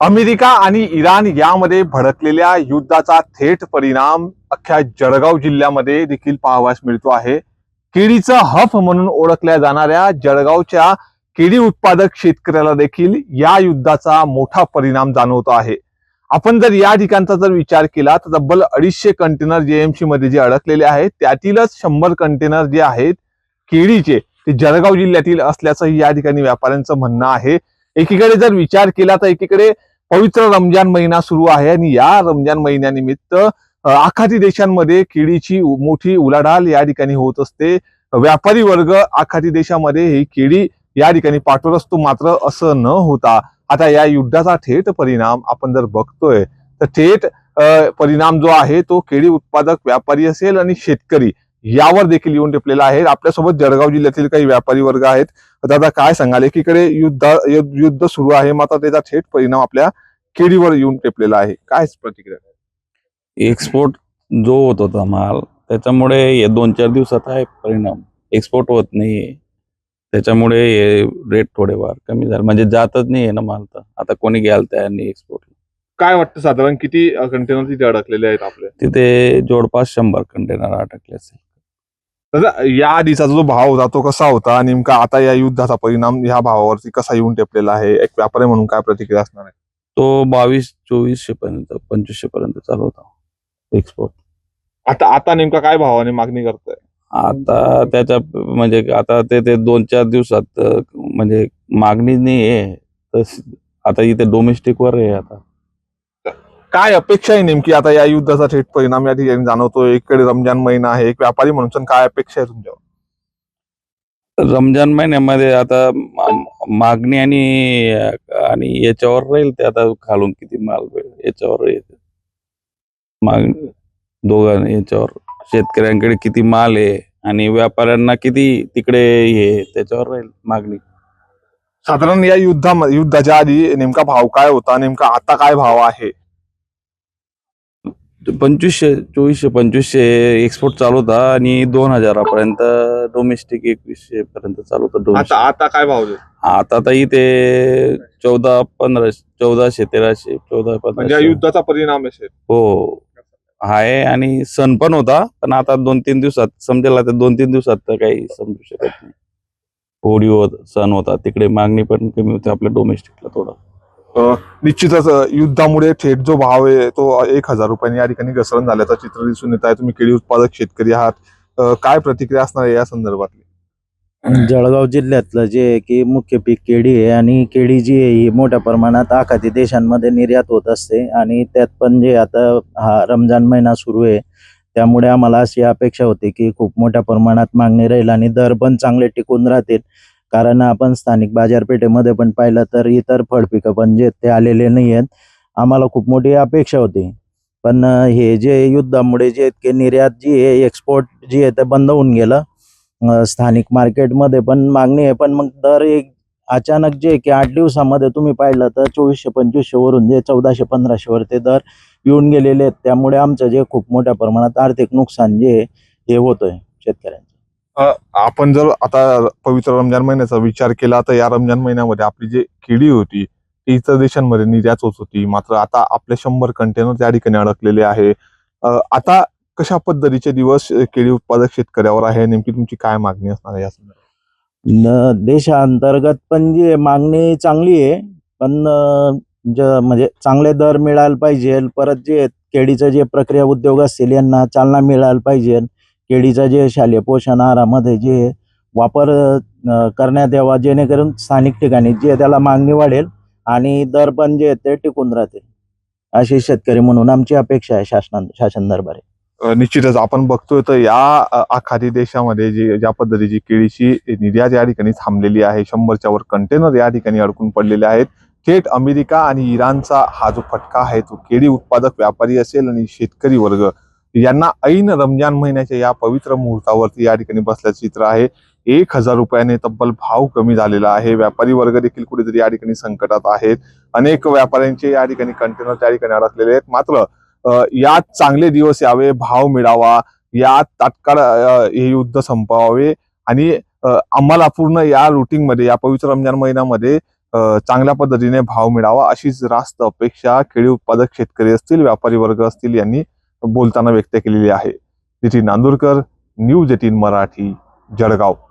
America आणि Iran यामध्ये भडकलेल्या युद्धाचा थेट परिणाम अख्ख्या जळगाव जिल्ह्यामध्ये देखील पाहावयास मिळतो आहे. केळीचं हब म्हणून ओळखल्या जाणाऱ्या जळगावच्या केळी उत्पादक शेतकऱ्याला देखील या युद्धाचा मोठा परिणाम जाणवतो आहे. आपण जर या ठिकाणचा जर विचार केला तर तब्बल 250 कंटेनर जेएमसी मध्ये जे अडकलेले आहेत त्यातीलच 100 कंटेनर जे आहेत केळीचे ते जळगाव जिल्ह्यातील असल्याचंही या ठिकाणी व्यापाऱ्यांचं म्हणणं आहे. एकीकडे जर विचार केला तर एकीकडे पवित्र रमजान महिना सुरू आहे आणि या रमजान महिन्यानिमित्त आखाती देशांमध्ये केळीची मोठी उलाढाल या ठिकाणी होत असते. व्यापारी वर्ग आखाती देशामध्ये ही केळी या ठिकाणी पाठवत असतो. मात्र असं न होता आता या युद्धाचा थेट परिणाम आपण जर बघतोय तर थेट परिणाम जो आहे तो केळी उत्पादक व्यापारी असेल आणि शेतकरी यावर देखील येऊन टिपलेला आहे. आपल्यासोबत जळगाव जिल्ह्यातील काही व्यापारी वर्ग आहेत. दादा काय सांगाल, एकीकडे युद्ध सुरू आहे मात्र त्याचा थेट परिणाम आपल्या केळीवर येऊन टेपलेला आहे, काय प्रतिक्रिया? एक्सपोर्ट जो होत होता माल त्याच्यामुळे हे 2-4 दिवसात आहे परिणाम. एक्सपोर्ट होत नाहीये त्याच्यामुळे हे रेट थोडेफार कमी झाले, म्हणजे जातच नाहीये ना माल. तर आता कोणी घ्यायला तयार नाही एक्सपोर्ट. काय वाटतं साधारण किती कंटेनर तिथे अडकलेले आहेत आपले? तिथे जवळपास 100 कंटेनर अटकले असेल. दादा या आधीचा जो भाव होता तो कसा होता नेमका, आता या युद्धाचा परिणाम या भावावरती कसा येऊन टेपलेला आहे, एक व्यापारी म्हणून काय प्रतिक्रिया असणार आहे? तो 2200-2400 पर्यंत 2500 पर्यंत चालू होता एक्सपोर्ट. आता आता नेमका काय भावाने मागणी करताय? आता त्याच्या म्हणजे आता ते 2-4 दिवसात म्हणजे मागणी नाही आहे, तर आता इथे डोमेस्टिक वर आहे. आता काय अपेक्षा आहे नेमकी आता या युद्धाचा थेट परिणाम या ठिकाणी जाणवतो? एकीकडे रमजान महिना आहे, एक व्यापारी म्हणून काय अपेक्षा आहे तुमच्यावर? रमजान महिन्यामध्ये आता मागणी आणि आणि याच्यावर राहील ते, आता खालून किती माल याच्यावर येते मागणी. दोघांनी याच्यावर शेतकऱ्यांकडे किती माल आहे आणि व्यापाऱ्यांना किती तिकडे हे त्याच्यावर राहील मागणी. साधारण या युद्धाच्या आधी नेमका भाव काय होता, नेमका आता काय भाव आहे? 2500-2400-2500 एक्सपोर्ट चालू होता आणि 2000 पर्यंत डोमेस्टिक 2100 पर्यंत चालू होतं. आता आता काय भाव देतो? आता तर इथे 1400-1500 1400-1300 म्हणजे या 1400-1500 युद्धाचा परिणाम असेल. हो आहे. आणि सण पण होता, पण आता 2-3 दिवसात समजेल. आता 2-3 दिवसात तर काही समजू शकत नाही. होळी सण होता, तिकडे मागणी पण कमी होती आपल्या डोमेस्टिकला थोडं. निश्चितच युद्धामुळे थेट जो भाव आहे तो 1000 रुपयांनी या ठिकाणी घसरण झाल्याचं चित्र दिसून येत आहे. तुम्ही केळी उत्पादक शेतकरी आहात, काय प्रतिक्रिया असणार आहे या संदर्भातली? जळगाव जिल्ह्यातलं जे की मुख्य पीक केळी आहे आणि केळी जी आहे ही मोठ्या प्रमाणात आखाती देशांमध्ये निर्यात होत असते. आणि त्यात पण जे आता हा रमजान महिना सुरू आहे त्यामुळे आम्हाला अशी अपेक्षा होती की खूप मोठ्या प्रमाणात मागणी राहील आणि दर पण चांगले टिकून राहतील. कारण आपण स्थानिक बाजारपेठेमध्ये पण पाहिलं तर इतर फळपिकं पण जे ते आलेले नाही आहेत. आम्हाला खूप मोठी अपेक्षा होती, पण हे जे युद्धामुळे जे की निर्यात जी आहे एक्सपोर्ट जी आहे ते बंद होऊन गेलं. स्थानिक मार्केटमध्ये पण मागणी आहे, पण मग दर एक अचानक जे की 8 दिवसामध्ये तुम्ही पाहिलं तर 2400-2500 वरून जे 1400-1500 वर ते दर येऊन गेलेले आहेत. त्यामुळे आमचं जे खूप मोठ्या प्रमाणात आर्थिक नुकसान जे हे होतोय शेतकऱ्यांचं. आपण जर आता पवित्र रमजान महिन्याचा विचार केला तर या रमजान महिन्यामध्ये आपली जी केळी होती ती इतर देशांमध्ये निर्यात होत होती, मात्र आता आपले 100 कंटेनर त्या ठिकाणी अडकलेले आहे. आता कशा पद्धतीचे दिवस केळी उत्पादक शेतकऱ्यावर आहे, नेमकी तुमची काय मागणी असणार आहे या संदर्भात? देशांतर्गत पण जी मागणी चांगली आहे, पण म्हणजे चांगले दर मिळायला पाहिजे. परत जे केळीचं जे प्रक्रिया उद्योग असतील यांना चालना मिळायला पाहिजे. केळीचं जे शालेय पोषण आहारामध्ये जे वापर करण्यात यावा, जेणेकरून स्थानिक ठिकाणी जे त्याला मागणी वाढेल आणि दर पण जे ते टिकून राहतील, अशी शेतकरी म्हणून आमची अपेक्षा आहे शासन दरबारी. निश्चितच आपण बघतोय तर या आखाती देशामध्ये ज्या पद्धतीची केळीची निर्यात या ठिकाणी थांबलेली आहे, 100च्या वर कंटेनर या ठिकाणी अडकून पडलेले आहेत. थेट अमेरिका आणि इराणचा हा जो फटका आहे तो केळी उत्पादक व्यापारी असेल आणि शेतकरी वर्ग यांना ऐन रमजान महिन्याच्या या पवित्र मुहूर्तावरती या ठिकाणी बसल्याचं चित्र आहे. 1000 रुपयाने तब्बल भाव कमी झालेला आहे. व्यापारी वर्ग देखील कुठेतरी या ठिकाणी संकटात आहेत. अनेक व्यापाऱ्यांचे या ठिकाणी कंटेनर त्या ठिकाणी अडकलेले आहेत. मात्र यात चांगले दिवस यावे, भाव मिळावा, यात तात्काळ हे युद्ध संपवावे आणि आम्हाला पूर्ण या रुटीनमध्ये या पवित्र रमजान महिन्यामध्ये चांगल्या पद्धतीने भाव मिळावा अशीच रास्त अपेक्षा केळी उत्पादक शेतकरी असतील, व्यापारी वर्ग असतील यांनी बोलताना व्यक्त केलेली आहे. नितीन नांदुरकर, न्यूज 18 मराठी, जळगाव.